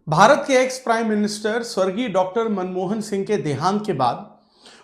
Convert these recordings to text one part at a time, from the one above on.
भारत के ex prime minister स्वर्गीय doctor Manmohan Singh के देहांत के बाद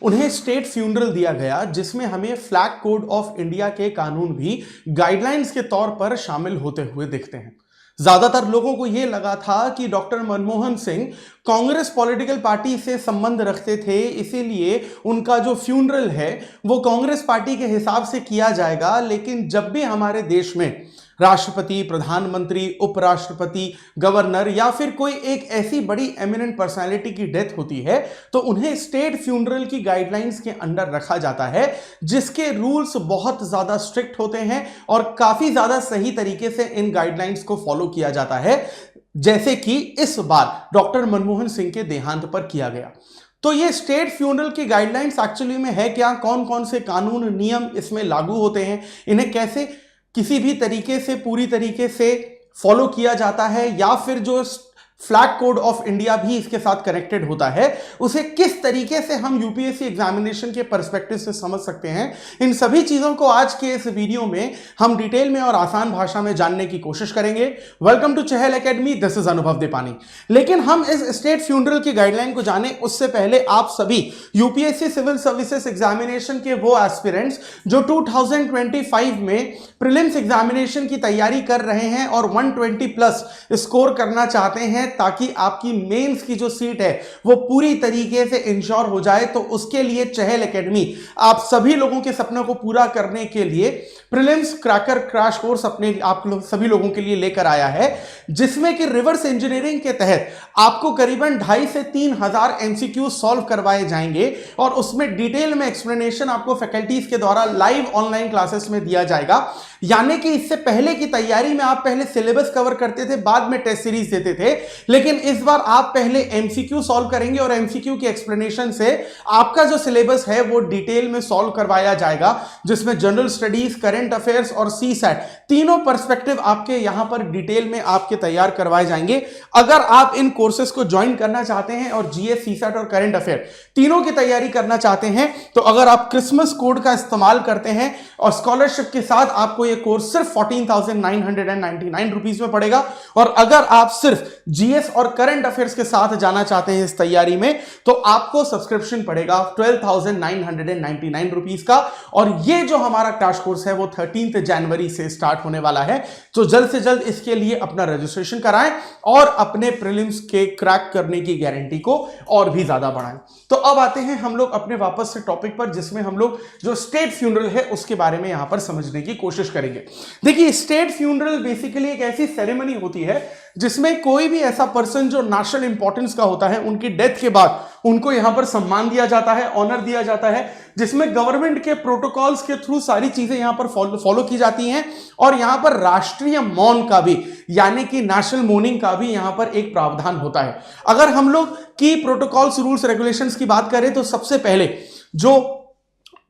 उन्हें स्टेट फ्यूनरल दिया गया, जिसमें हमें फ्लैग कोड ऑफ इंडिया के कानून भी गाइडलाइंस के तौर पर शामिल होते हुए दिखते हैं। ज्यादातर लोगों को यह लगा था कि doctor Manmohan Singh Congress political party से संबंध रखते थे, इसीलिए उनका जो फ्यूनरल है वो कांग्रेस पार्टी के हिसाब से किया जाएगा। लेकिन जब भी हमारे देश में राष्ट्रपति, प्रधानमंत्री, उपराष्ट्रपति, गवर्नर या फिर कोई एक ऐसी बड़ी एमिनेंट पर्सनालिटी की डेथ होती है तो उन्हें स्टेट फ्यूनरल की गाइडलाइंस के अंडर रखा जाता है, जिसके रूल्स बहुत ज्यादा स्ट्रिक्ट होते हैं और काफी ज्यादा सही तरीके से इन गाइडलाइंस को फॉलो किया जाता है, जैसे कि इस बार डॉक्टर मनमोहन सिंह के देहांत पर किया गया। तो ये स्टेट फ्यूनरल की गाइडलाइंस एक्चुअली में है क्या, कौन कौन से कानून नियम इसमें लागू होते हैं, इन्हें कैसे किसी भी तरीके से पूरी तरीके से फॉलो किया जाता है, या फिर जो फ्लैग कोड ऑफ इंडिया भी इसके साथ कनेक्टेड होता है उसे किस तरीके से हम यूपीएससी एग्जामिनेशन के पर्सपेक्टिव से समझ सकते हैं, इन सभी चीजों को आज के इस वीडियो में हम डिटेल में और आसान भाषा में जानने की कोशिश करेंगे। Welcome to Chahal Academy, this is Anubhav Deepani. लेकिन हम इस स्टेट फ्यूनरल की गाइडलाइन को जाने उससे पहले आप सभी यूपीएससी सिविल सर्विसेज एग्जामिनेशन के वो एस्पिरेंट्स जो 2025 में प्रीलिम्स एग्जामिनेशन की तैयारी कर रहे हैं और 120 प्लस स्कोर करना चाहते हैं ताकि आपकी मेंस की जो सीट है वो पूरी तरीके से इंश्योर हो जाए, तो उसके लिए चहल एकेडमी आप सभी लोगों के सपनों को पूरा करने के लिए प्रीलिम्स क्रैकर क्रैश कोर्स अपने आप सभी लोगों के लिए लेकर आया है, जिसमें कि रिवर्स इंजीनियरिंग के तहत आपको करीबन 2,500 से 3,000 एमसीक्यू सॉल्व करवाए जाएंगे और उसमें डिटेल में एक्सप्लेनेशन आपको फैकल्टीज के द्वारा लाइव ऑनलाइन क्लासेस में दिया जाएगा। यानी कि इससे पहले की तैयारी में आप पहले सिलेबस कवर करते थे, बाद में टेस्ट सीरीज देते थे, लेकिन इस बार आप पहले एमसीक्यू सॉल्व करेंगे और एमसीक्यू की एक्सप्लेनेशन से आपका जो सिलेबस है वो डिटेल में सॉल्व करवाया जाएगा, जिसमें जनरल स्टडीज, करंट अफेयर्स और सीसैट तीनों पर्सपेक्टिव आपके यहां पर डिटेल में आपके तैयार करवाए जाएंगे। अगर आप इन कोर्सेज को ज्वाइन करना चाहते हैं और जीएस, सीसैट और करंट अफेयर तीनों की तैयारी करना चाहते हैं, तो अगर आप क्रिसमस कोड का इस्तेमाल करते हैं और स्कॉलरशिप के साथ आपको यह कोर्स सिर्फ 14,999 रुपीज में पड़ेगा। और अगर आप सिर्फ जीएस और करंट अफेयर्स के साथ जाना चाहते हैं इस तैयारी में, तो आपको सब्सक्रिप्शन पड़ेगा 12,999 रुपीज का। और ये जो हमारा क्रैश कोर्स है वो 13 जनवरी से स्टार्ट होने वाला है, तो जल्द से जल्द इसके लिए अपना रजिस्ट्रेशन कराएं और अपने प्रीलिम्स के क्रैक करने की गारंटी को और भी ज्यादा बढ़ाएं। तो अब आते हैं हम लोग अपने वापस से टॉपिक पर, जिसमें हम लोग जो स्टेट फ्यूनरल है उसके बारे में यहां पर समझने की कोशिश करेंगे। देखिए, स्टेट फ्यूनरल बेसिकली एक ऐसी सेरेमनी होती है जिसमें कोई भी ऐसा पर्सन जो नेशनल इंपॉर्टेंस का होता है, उनकी डेथ के बाद उनको यहां पर सम्मान दिया जाता है, ऑनर दिया जाता है, जिसमें गवर्नमेंट के प्रोटोकॉल्स के थ्रू सारी चीजें यहां पर फॉलो की जाती हैं। और यहां पर राष्ट्रीय मौन का भी, यानी कि नेशनल मॉर्निंग का भी यहां पर एक प्रावधान होता है। अगर हम लोग की प्रोटोकॉल्स, रूल्स, रेगुलेशंस की बात करें तो सबसे पहले जो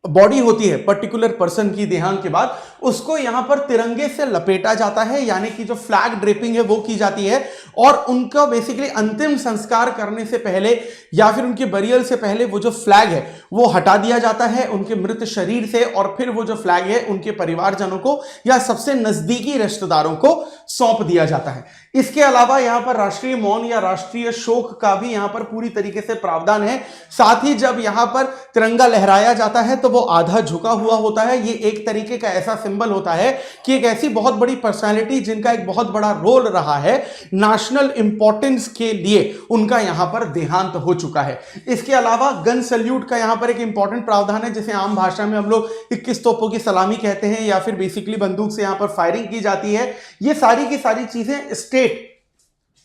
बॉडी होती है पर्टिकुलर पर्सन की देहांत के बाद, उसको यहां पर तिरंगे से लपेटा जाता है, यानी कि जो फ्लैग ड्रेपिंग है वो की जाती है। और उनका बेसिकली अंतिम संस्कार करने से पहले या फिर उनके बरियल से पहले वो जो फ्लैग है वो हटा दिया जाता है उनके मृत शरीर से, और फिर वो जो फ्लैग है उनके परिवारजनों को या सबसे नजदीकी रिश्तेदारों को सौंप दिया जाता है। इसके अलावा यहां पर राष्ट्रीय मौन या राष्ट्रीय शोक का भी यहां पर पूरी तरीके से प्रावधान है। साथ ही जब यहां पर तिरंगा लहराया जाता है तो वो आधा झुका हुआ होता है। ये एक तरीके का ऐसा सिंबल होता है कि एक ऐसी बहुत बड़ी पर्सनालिटी जिनका एक बहुत बड़ा रोल रहा है नेशनल इंपॉर्टेंस के लिए, उनका यहां पर देहांत हो चुका है। इसके अलावा गन सैल्यूट का यहां पर एक इंपॉर्टेंट प्रावधान है, जिसे आम भाषा में हम लोग 21 तोपों की सलामी कहते हैं, या फिर बेसिकली बंदूक से यहां पर फायरिंग की जाती है। ये सारी की सारी चीजें स्टेट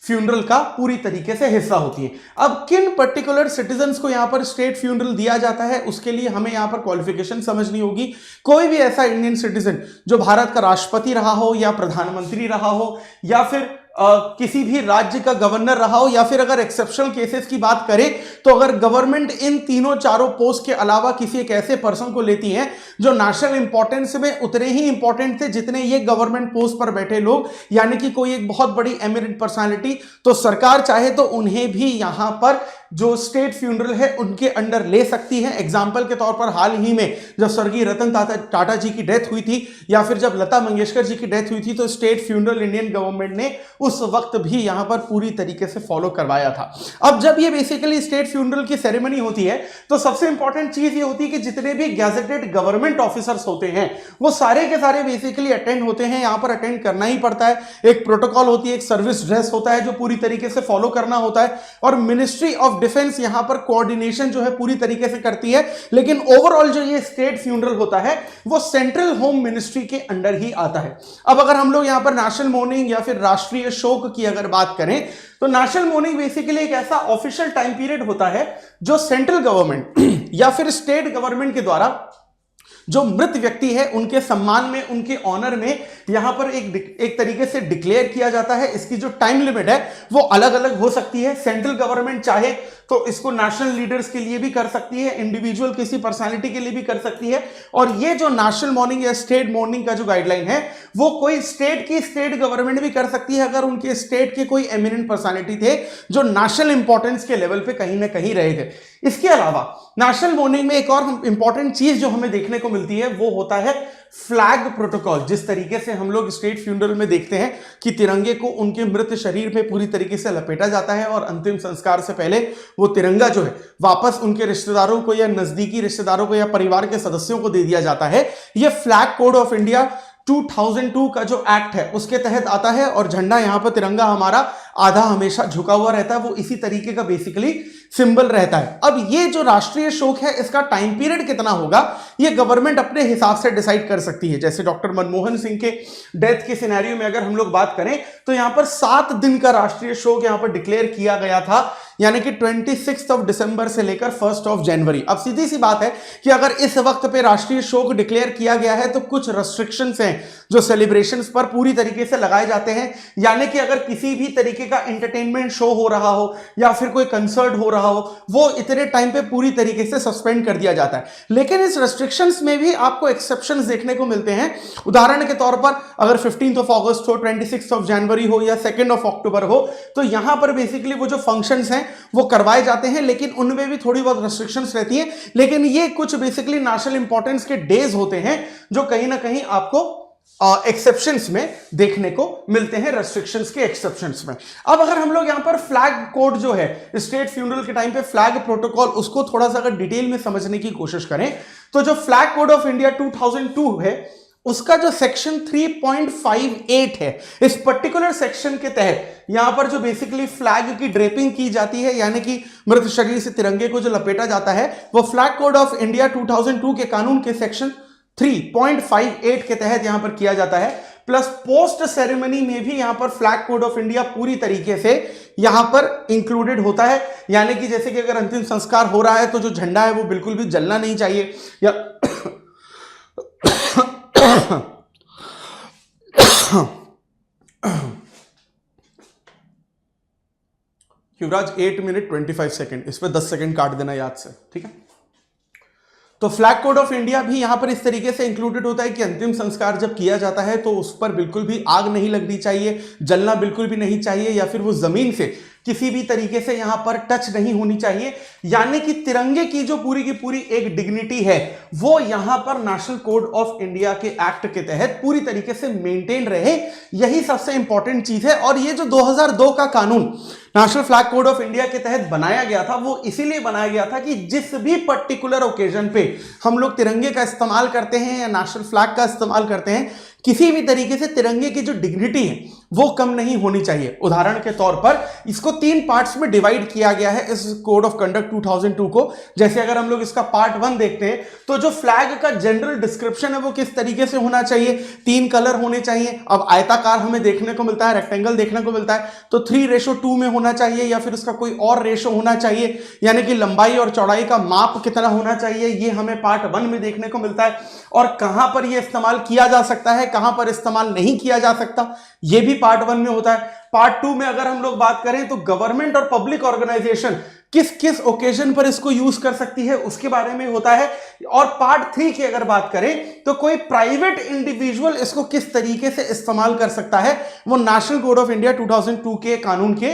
फ्यूनरल का पूरी तरीके से हिस्सा होती है। अब किन पर्टिकुलर सिटीजन्स को यहां पर स्टेट फ्यूनरल दिया जाता है, उसके लिए हमें यहां पर क्वालिफिकेशन समझनी होगी। कोई भी ऐसा इंडियन सिटीजन जो भारत का राष्ट्रपति रहा हो या प्रधानमंत्री रहा हो या फिर किसी भी राज्य का गवर्नर रहा हो, या फिर अगर एक्सेप्शनल केसेस की बात करें तो अगर गवर्नमेंट इन तीनों चारों पोस्ट के अलावा किसी एक ऐसे पर्सन को लेती है जो नेशनल इंपॉर्टेंस में उतने ही इंपॉर्टेंट थे जितने ये गवर्नमेंट पोस्ट पर बैठे लोग, यानी कि कोई एक बहुत बड़ी एमिनेंट पर्सनालिटी, तो सरकार चाहे तो उन्हें भी यहां पर जो स्टेट फ्यूनरल है उनके अंडर ले सकती है। एग्जाम्पल के तौर पर हाल ही में जब स्वर्गीय रतन टाटा जी की डेथ हुई थी, या फिर जब लता मंगेशकर जी की डेथ हुई थी, तो स्टेट फ्यूनरल इंडियन गवर्नमेंट ने उस वक्त भी यहां पर पूरी तरीके से फॉलो करवाया था। अब जब ये बेसिकली स्टेट फ्यूनरल की सेरेमनी होती है तो सबसे इंपॉर्टेंट चीज ये होती है कि जितने भी गैजेटेड गवर्नमेंट ऑफिसर्स होते हैं वो सारे के सारे बेसिकली अटेंड होते हैं। यहां पर अटेंड करना ही पड़ता है, एक प्रोटोकॉल होती है, एक सर्विस ड्रेस होता है जो पूरी तरीके से फॉलो करना होता है, और मिनिस्ट्री ऑफ डिफेंस यहां पर कोऑर्डिनेशन जो है पूरी तरीके से करती है। लेकिन ओवरऑल जो ये स्टेट फ्यूनरल होता है वो सेंट्रल होम मिनिस्ट्री के अंडर ही आता है। अब अगर हम लोग यहां पर नेशनल मॉर्निंग या फिर राष्ट्रीय शोक की अगर बात करें तो नेशनल मॉर्निंग बेसिकली एक ऐसा ऑफिशियल टाइम पीरियड होता है जो सेंट्रल गवर्नमेंट या फिर स्टेट गवर्नमेंट के द्वारा जो मृत व्यक्ति है उनके सम्मान में, उनके ऑनर में यहां पर एक तरीके से डिक्लेयर किया जाता है। इसकी जो टाइम लिमिट है वो अलग अलग हो सकती है। सेंट्रल गवर्नमेंट चाहे तो इसको नेशनल लीडर्स के लिए भी कर सकती है, इंडिविजुअल किसी पर्सनालिटी के लिए भी कर सकती है। और ये जो नेशनल मॉर्निंग या स्टेट मॉर्निंग का जो गाइडलाइन है वो कोई स्टेट की स्टेट गवर्नमेंट भी कर सकती है अगर उनके स्टेट के कोई एमिनेंट पर्सनालिटी थे जो नेशनल इंपॉर्टेंस के लेवल पे कहीं ना कहीं रहे थे। इसके अलावा नेशनल मॉर्निंग में एक और इंपॉर्टेंट चीज जो हमें देखने को मिलती है वो होता है फ्लैग प्रोटोकॉल। जिस तरीके से हम लोग स्टेट फ्यूनरल में देखते हैं कि तिरंगे को उनके मृत शरीर में पूरी तरीके से लपेटा जाता है और अंतिम संस्कार से पहले वो तिरंगा जो है वापस उनके रिश्तेदारों को या नजदीकी रिश्तेदारों को या परिवार के सदस्यों को दे दिया जाता है। ये फ्लैग कोड ऑफ इंडिया 2002 का जो एक्ट है उसके तहत आता है और झंडा यहां पर तिरंगा हमारा आधा हमेशा झुका हुआ रहता है, वो इसी तरीके का बेसिकली सिंबल रहता है। अब ये जो राष्ट्रीय शोक है इसका टाइम पीरियड कितना होगा ये गवर्नमेंट अपने हिसाब से डिसाइड कर सकती है। जैसे डॉक्टर मनमोहन सिंह के डेथ के सिनेरियो में अगर हम लोग बात करें तो यहां पर 7 दिन का राष्ट्रीय शोक यहां पर डिक्लेयर किया गया था, यानी कि 26 दिसंबर से लेकर 1 जनवरी। अब सीधी सी बात है कि अगर इस वक्त पे राष्ट्रीय शोक डिक्लेयर किया गया है तो कुछ रेस्ट्रिक्शंस हैं जो सेलिब्रेशंस पर पूरी तरीके से लगाए जाते हैं। यानी कि अगर किसी भी तरीके का एंटरटेनमेंट शो हो रहा हो या फिर कोई कंसर्ट हो रहा हो वो इतने टाइम पे पूरी तरीके से सस्पेंड कर दिया जाता है। लेकिन इस रेस्ट्रिक्शंस में भी आपको एक्सेप्शंस देखने को मिलते हैं। उदाहरण के तौर पर अगर 15 अगस्त हो, 26 जनवरी हो या 2 अक्टूबर हो तो यहां पर बेसिकली वो जो फंक्शंस हैं वो करवाए जाते हैं, लेकिन उनमें भी थोड़ी बहुत रेस्ट्रिक्शंस रहती है। लेकिन ये कुछ बेसिकली नेशनल इंपॉर्टेंस के डेज होते हैं जो कहीं ना कहीं आपको एक्सेप्शंस में देखने को मिलते हैं, रेस्ट्रिक्शंस के एक्सेप्शंस में। अब अगर हम लोग यहां पर फ्लैग कोड जो है स्टेट फ्यूनरल के टाइम पे फ्लैग प्रोटोकॉल उसको थोड़ा सा अगर डिटेल में समझने की कोशिश करें तो जो फ्लैग कोड ऑफ इंडिया 2002 है उसका जो सेक्शन 3.58 है, इस पर्टिकुलर सेक्शन के तहत यहां पर जो बेसिकली फ्लैग की ड्रेपिंग की जाती है यानी कि मृत शरीर से तिरंगे को जो लपेटा जाता है वो फ्लैग कोड ऑफ इंडिया 2002 के कानून के सेक्शन 3.58 के तहत यहां पर किया जाता है। प्लस पोस्ट सेरेमनी में भी यहां पर फ्लैग कोड ऑफ इंडिया पूरी तरीके से यहां पर इंक्लूडेड होता है। यानी कि जैसे कि अगर अंतिम संस्कार हो रहा है तो जो झंडा है वो बिल्कुल भी जलना नहीं चाहिए या युवराज 8 मिनट 25 सेकेंड, इस पर 10 सेकेंड काट देना याद से, ठीक है। तो फ्लैग कोड ऑफ इंडिया भी यहां पर इस तरीके से इंक्लूडेड होता है कि अंतिम संस्कार जब किया जाता है तो उस पर बिल्कुल भी आग नहीं लगनी चाहिए, जलना बिल्कुल भी नहीं चाहिए या फिर वो जमीन से किसी भी तरीके से यहां पर टच नहीं होनी चाहिए। यानी कि तिरंगे की जो पूरी की पूरी एक डिग्निटी है वो यहां पर नेशनल कोड ऑफ इंडिया के एक्ट के तहत पूरी तरीके से मेंटेन रहे, यही सबसे इंपॉर्टेंट चीज है। और ये जो 2002 का कानून national flag code of India के तहत बनाया गया था वो इसीलिए बनाया गया था कि जिस भी पर्टिकुलर ओकेजन पे हम लोग तिरंगे का इस्तेमाल करते हैं या नेशनल फ्लैग का इस्तेमाल करते हैं किसी भी तरीके से तिरंगे की जो डिग्निटी है वो कम नहीं होनी चाहिए। उदाहरण के तौर पर इसको 3 पार्ट्स में डिवाइड किया गया है इस कोड ऑफ कंडक्ट 2002 को। जैसे अगर हम लोग इसका पार्ट 1 देखते हैं तो जो फ्लैग का जनरल डिस्क्रिप्शन है वो किस तरीके से होना चाहिए, 3 कलर होने चाहिए। अब आयताकार हमें देखने को मिलता है, रेक्टेंगल देखने को मिलता है तो 3:2 में होना चाहिए या फिर उसका कोई और रेशो होना चाहिए, यानी कि लंबाई और चौड़ाई का माप कितना होना चाहिए ये हमें पार्ट 1 में देखने को मिलता है। और कहां पर यह इस्तेमाल किया जा सकता है, कहां पर इस्तेमाल नहीं किया जा सकता, यह भी पार्ट 1 में होता है। पार्ट 2 में अगर हम लोग बात करें तो गवर्नमेंट और पब्लिक ऑर्गेनाइजेशन किस किस ओकेजन पर इसको यूज कर सकती है उसके बारे में होता है। और पार्ट 3 की अगर बात करें तो कोई प्राइवेट इंडिविजुअल इसको किस तरीके से इस्तेमाल कर सकता है वो नेशनल कोड ऑफ इंडिया 2002 के कानून के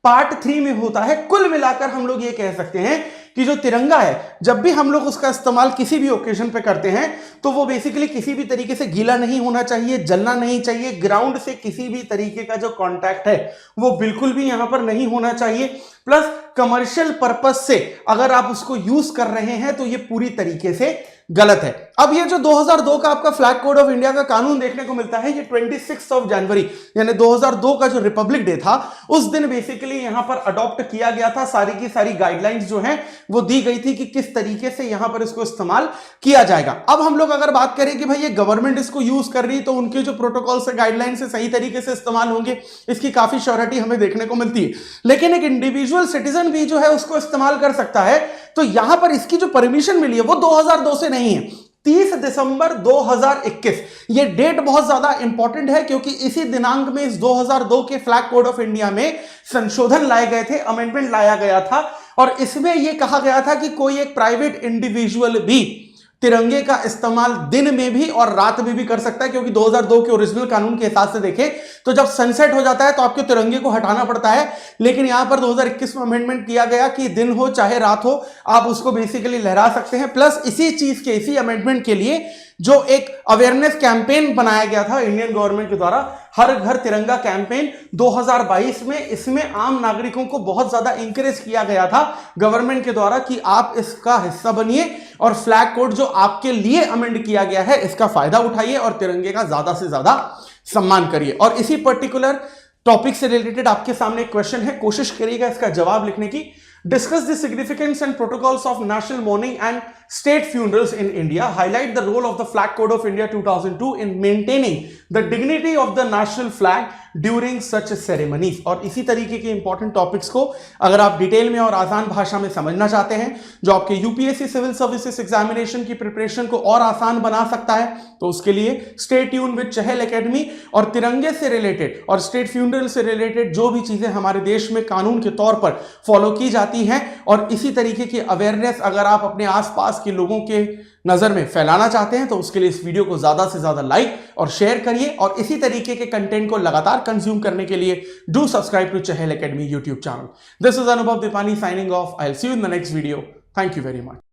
पार्ट 3 में होता है। कुल मिलाकर हम लोग ये कह सकते हैं कि जो तिरंगा है जब भी हम लोग उसका इस्तेमाल किसी भी ओकेजन पे करते हैं तो वो बेसिकली किसी भी तरीके से गीला नहीं होना चाहिए, जलना नहीं चाहिए, ग्राउंड से किसी भी तरीके का जो कांटेक्ट है वो बिल्कुल भी यहां पर नहीं होना चाहिए। प्लस कमर्शियल पर्पस से अगर आप उसको यूज कर रहे हैं तो ये पूरी तरीके से गलत है। अब ये जो 2002 का आपका फ्लैग कोड ऑफ इंडिया का कानून देखने को मिलता है, ये 26 जनवरी यानी 2002 का जो रिपब्लिक डे था उस दिन बेसिकली यहां पर अडॉप्ट किया गया था। सारी की सारी गाइडलाइंस जो हैं वो दी गई थी कि किस तरीके से यहां पर इसको इस्तेमाल किया जाएगा। अब हम लोग अगर बात करें कि भाई ये गवर्नमेंट इसको यूज कर रही तो उनके जो प्रोटोकॉल से गाइडलाइन से सही तरीके से इस्तेमाल होंगे, इसकी काफी श्योरिटी हमें देखने को मिलती है। लेकिन एक इंडिविजुअल सिटीजन भी जो है उसको इस्तेमाल कर सकता है, तो यहां पर इसकी जो परमिशन मिली है वो 2002 से नहीं है, 30 दिसंबर 2021। ये डेट बहुत ज्यादा इंपॉर्टेंट है क्योंकि इसी दिनांक में इस 2002 के फ्लैग कोड ऑफ इंडिया में संशोधन लाए गए थे, अमेंडमेंट लाया गया था और इसमें यह कहा गया था कि कोई एक प्राइवेट इंडिविजुअल भी तिरंगे का इस्तेमाल दिन में भी और रात में भी कर सकता है। क्योंकि 2002 के ओरिजिनल कानून के हिसाब से देखें तो जब सनसेट हो जाता है तो आपके तिरंगे को हटाना पड़ता है, लेकिन यहां पर 2021 में अमेंडमेंट किया गया कि दिन हो चाहे रात हो आप उसको बेसिकली लहरा सकते हैं। प्लस इसी चीज के इसी अमेंडमेंट के लिए जो एक अवेयरनेस कैंपेन बनाया गया था इंडियन गवर्नमेंट के द्वारा, हर घर तिरंगा कैंपेन 2022 में, इसमें आम नागरिकों को बहुत ज्यादा इंकरेज किया गया था गवर्नमेंट के द्वारा कि आप इसका हिस्सा बनिए और फ्लैग कोड जो आपके लिए अमेंड किया गया है इसका फायदा उठाइए और तिरंगे का ज्यादा से ज्यादा सम्मान करिए। और इसी पर्टिकुलर टॉपिक से रिलेटेड आपके सामने एक क्वेश्चन है, कोशिश करिएगा इसका जवाब लिखने की। Discuss the significance and protocols of national mourning and state funerals in India. Highlight the role of the Flag Code of India 2002 in maintaining the dignity of the national flag during such ceremonies. और इसी तरीके के important topics को अगर आप detail में और आसान भाषा में समझना चाहते हैं, जो आपके यूपीएससी सिविल सर्विसेज एग्जामिनेशन की प्रिपरेशन को और आसान बना सकता है, तो उसके लिए stay tune with Chahal academy. और तिरंगे से रिलेटेड और स्टेट फ्यूनरल से रिलेटेड जो भी चीजें हमारे देश में कानून के तौर पर फॉलो की जाती हैं और इसी तरीके की अवेयरनेस अगर आप अपने आसपास के लोगों के नजर में फैलाना चाहते हैं तो उसके लिए इस वीडियो को ज्यादा से ज्यादा लाइक और शेयर करिए। और इसी तरीके के कंटेंट को लगातार कंज्यूम करने के लिए do subscribe to Chahal Academy YouTube channel. This is Anubhav Deepani signing off. I will see you in the next video. Thank you very much.